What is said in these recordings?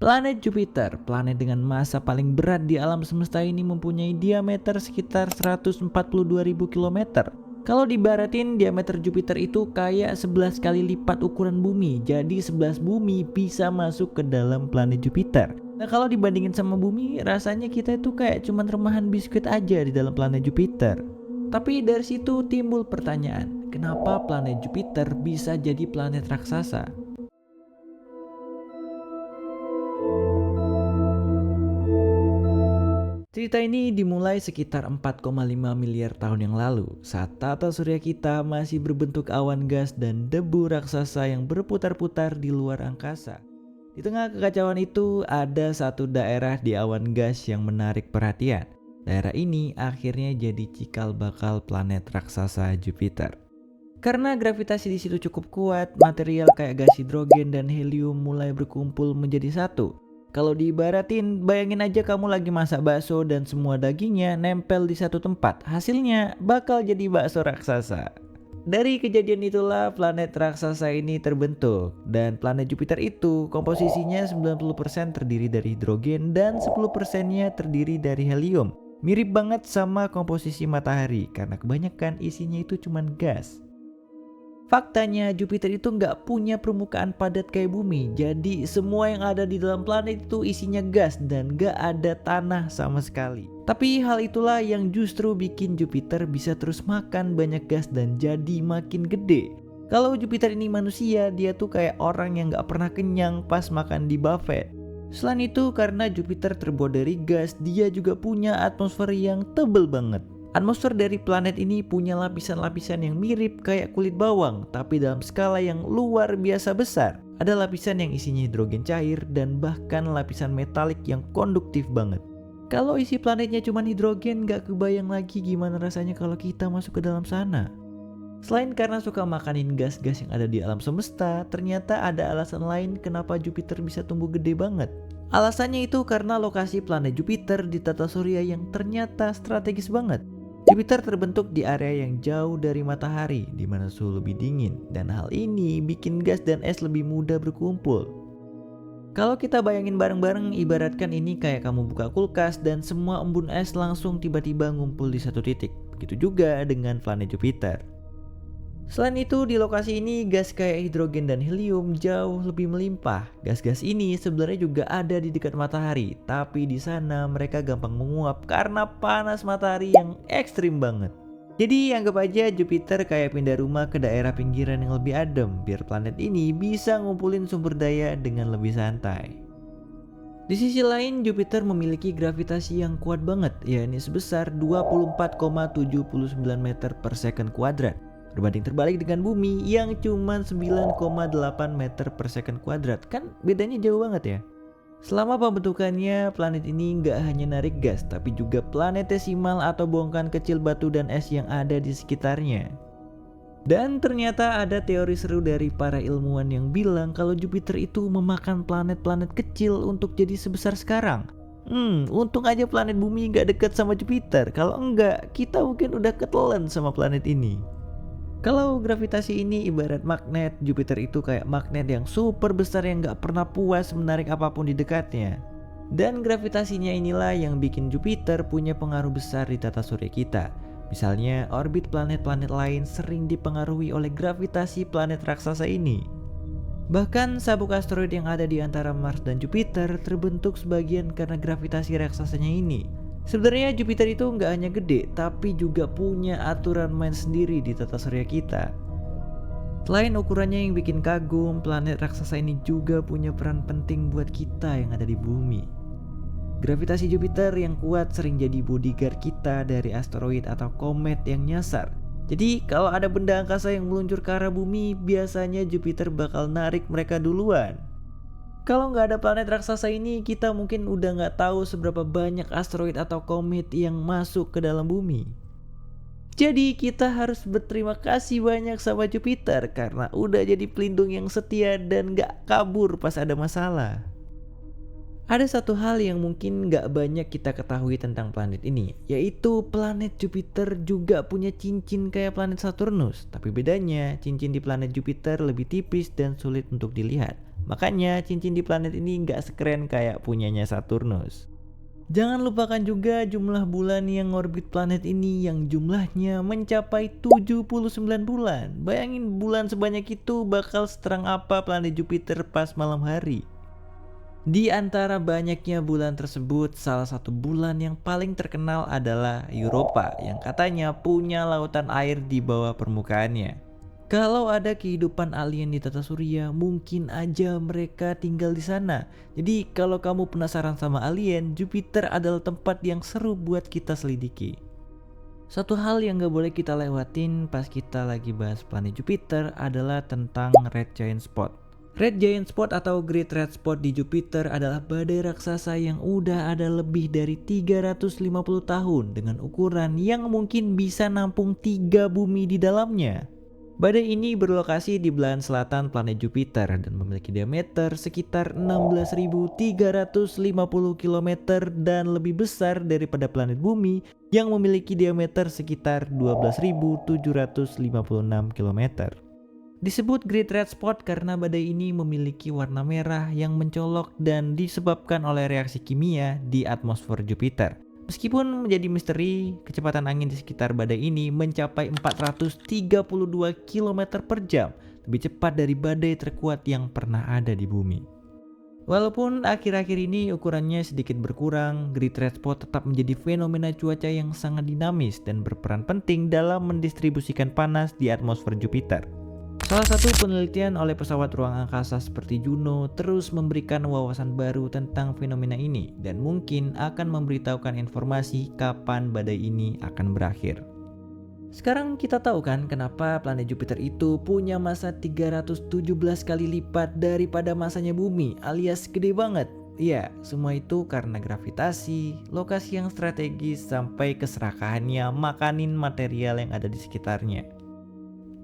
Planet Jupiter, planet dengan massa paling berat di alam semesta ini mempunyai diameter sekitar 142.000 km. Kalau dibaratin, diameter Jupiter itu kayak 11 kali lipat ukuran bumi. Jadi 11 bumi bisa masuk ke dalam planet Jupiter. Nah, kalau dibandingin sama bumi, rasanya kita itu kayak cuman remahan biskuit aja di dalam planet Jupiter. Tapi dari situ timbul pertanyaan, kenapa planet Jupiter bisa jadi planet raksasa? Cerita ini dimulai sekitar 4,5 miliar tahun yang lalu saat tata surya kita masih berbentuk awan gas dan debu raksasa yang berputar-putar di luar angkasa. Di tengah kekacauan itu ada satu daerah di awan gas yang menarik perhatian. Daerah ini akhirnya jadi cikal bakal planet raksasa Jupiter. Karena gravitasi di situ cukup kuat, material kayak gas hidrogen dan helium mulai berkumpul menjadi satu. Kalau diibaratin, bayangin aja kamu lagi masak bakso dan semua dagingnya nempel di satu tempat. Hasilnya bakal jadi bakso raksasa. Dari kejadian itulah planet raksasa ini terbentuk. Dan planet Jupiter itu komposisinya 90% terdiri dari hidrogen dan 10%-nya terdiri dari helium. Mirip banget sama komposisi matahari karena kebanyakan isinya itu cuman gas. Faktanya Jupiter itu nggak punya permukaan padat kayak bumi. Jadi semua yang ada di dalam planet itu isinya gas dan nggak ada tanah sama sekali. Tapi hal itulah yang justru bikin Jupiter bisa terus makan banyak gas dan jadi makin gede. Kalau Jupiter ini manusia, dia tuh kayak orang yang nggak pernah kenyang pas makan di buffet. Selain itu, karena Jupiter terbuat dari gas, dia juga punya atmosfer yang tebel banget. Atmosfer dari planet ini punya lapisan-lapisan yang mirip kayak kulit bawang, tapi dalam skala yang luar biasa besar. Ada lapisan yang isinya hidrogen cair dan bahkan lapisan metalik yang konduktif banget. Kalau isi planetnya cuma hidrogen, gak kebayang lagi gimana rasanya kalau kita masuk ke dalam sana. Selain karena suka makanin gas-gas yang ada di alam semesta, ternyata ada alasan lain kenapa Jupiter bisa tumbuh gede banget. Alasannya itu karena lokasi planet Jupiter di tata surya yang ternyata strategis banget. Jupiter terbentuk di area yang jauh dari matahari, di mana suhu lebih dingin, dan hal ini bikin gas dan es lebih mudah berkumpul. Kalau kita bayangin bareng-bareng, ibaratkan ini kayak kamu buka kulkas dan semua embun es langsung tiba-tiba ngumpul di satu titik. Begitu juga dengan planet Jupiter. Selain itu, di lokasi ini gas kayak hidrogen dan helium jauh lebih melimpah. Gas-gas ini sebenarnya juga ada di dekat matahari, tapi di sana mereka gampang menguap karena panas matahari yang ekstrim banget. Jadi anggap aja Jupiter kayak pindah rumah ke daerah pinggiran yang lebih adem, biar planet ini bisa ngumpulin sumber daya dengan lebih santai. Di sisi lain, Jupiter memiliki gravitasi yang kuat banget, yakni sebesar 24,79 meter per second kuadrat. Berbanding terbalik dengan bumi yang cuma 9,8 meter per second kuadrat. Kan bedanya jauh banget ya. Selama pembentukannya, planet ini nggak hanya narik gas, tapi juga planetesimal atau bongkahan kecil batu dan es yang ada di sekitarnya. Dan ternyata ada teori seru dari para ilmuwan yang bilang kalau Jupiter itu memakan planet-planet kecil untuk jadi sebesar sekarang. Untung aja planet bumi nggak deket sama Jupiter. Kalau enggak, kita mungkin udah ketelan sama planet ini. Kalau gravitasi ini ibarat magnet, Jupiter itu kayak magnet yang super besar yang gak pernah puas menarik apapun di dekatnya. Dan gravitasinya inilah yang bikin Jupiter punya pengaruh besar di tata surya kita. Misalnya, orbit planet-planet lain sering dipengaruhi oleh gravitasi planet raksasa ini. Bahkan sabuk asteroid yang ada di antara Mars dan Jupiter terbentuk sebagian karena gravitasi raksasanya ini. Sebenarnya Jupiter itu nggak hanya gede, tapi juga punya aturan main sendiri di tata surya kita. Selain ukurannya yang bikin kagum, planet raksasa ini juga punya peran penting buat kita yang ada di bumi. Gravitasi Jupiter yang kuat sering jadi bodyguard kita dari asteroid atau komet yang nyasar. Jadi kalau ada benda angkasa yang meluncur ke arah bumi, biasanya Jupiter bakal narik mereka duluan. Kalau nggak ada planet raksasa ini, kita mungkin udah nggak tahu seberapa banyak asteroid atau komet yang masuk ke dalam bumi. Jadi kita harus berterima kasih banyak sama Jupiter karena udah jadi pelindung yang setia dan nggak kabur pas ada masalah. Ada satu hal yang mungkin nggak banyak kita ketahui tentang planet ini, yaitu planet Jupiter juga punya cincin kayak planet Saturnus. Tapi bedanya, cincin di planet Jupiter lebih tipis dan sulit untuk dilihat. Makanya cincin di planet ini nggak sekeren kayak punyanya Saturnus. Jangan lupakan juga jumlah bulan yang ngorbit planet ini yang jumlahnya mencapai 79 bulan. Bayangin bulan sebanyak itu bakal seterang apa planet Jupiter pas malam hari. Di antara banyaknya bulan tersebut, salah satu bulan yang paling terkenal adalah Europa yang katanya punya lautan air di bawah permukaannya. Kalau ada kehidupan alien di tata surya, mungkin aja mereka tinggal di sana. Jadi kalau kamu penasaran sama alien, Jupiter adalah tempat yang seru buat kita selidiki. Satu hal yang gak boleh kita lewatin pas kita lagi bahas planet Jupiter adalah tentang Red Giant Spot. Red Giant Spot atau Great Red Spot di Jupiter adalah badai raksasa yang udah ada lebih dari 350 tahun dengan ukuran yang mungkin bisa nampung 3 bumi di dalamnya. Badai ini berlokasi di belahan selatan planet Jupiter dan memiliki diameter sekitar 16.350 km dan lebih besar daripada planet Bumi yang memiliki diameter sekitar 12.756 km. Disebut Great Red Spot karena badai ini memiliki warna merah yang mencolok dan disebabkan oleh reaksi kimia di atmosfer Jupiter. Meskipun menjadi misteri, kecepatan angin di sekitar badai ini mencapai 432 km per jam, lebih cepat dari badai terkuat yang pernah ada di bumi. Walaupun akhir-akhir ini ukurannya sedikit berkurang, Great Red Spot tetap menjadi fenomena cuaca yang sangat dinamis dan berperan penting dalam mendistribusikan panas di atmosfer Jupiter. Salah satu penelitian oleh pesawat ruang angkasa seperti Juno terus memberikan wawasan baru tentang fenomena ini dan mungkin akan memberitahukan informasi kapan badai ini akan berakhir. Sekarang kita tahu kan kenapa planet Jupiter itu punya massa 317 kali lipat daripada massanya Bumi alias gede banget. Iya, semua itu karena gravitasi, lokasi yang strategis sampai keserakahannya makanin material yang ada di sekitarnya.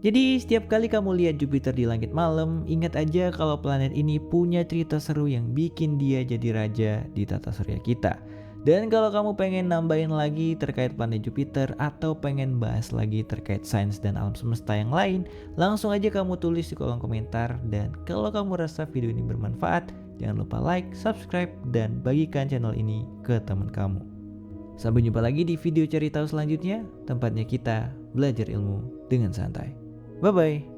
Jadi setiap kali kamu lihat Jupiter di langit malam, ingat aja kalau planet ini punya cerita seru yang bikin dia jadi raja di tata surya kita. Dan kalau kamu pengen nambahin lagi terkait planet Jupiter atau pengen bahas lagi terkait sains dan alam semesta yang lain, langsung aja kamu tulis di kolom komentar. Dan kalau kamu rasa video ini bermanfaat, jangan lupa like, subscribe, dan bagikan channel ini ke teman kamu. Sampai jumpa lagi di video cari tahu selanjutnya, tempatnya kita belajar ilmu dengan santai. Bye-bye.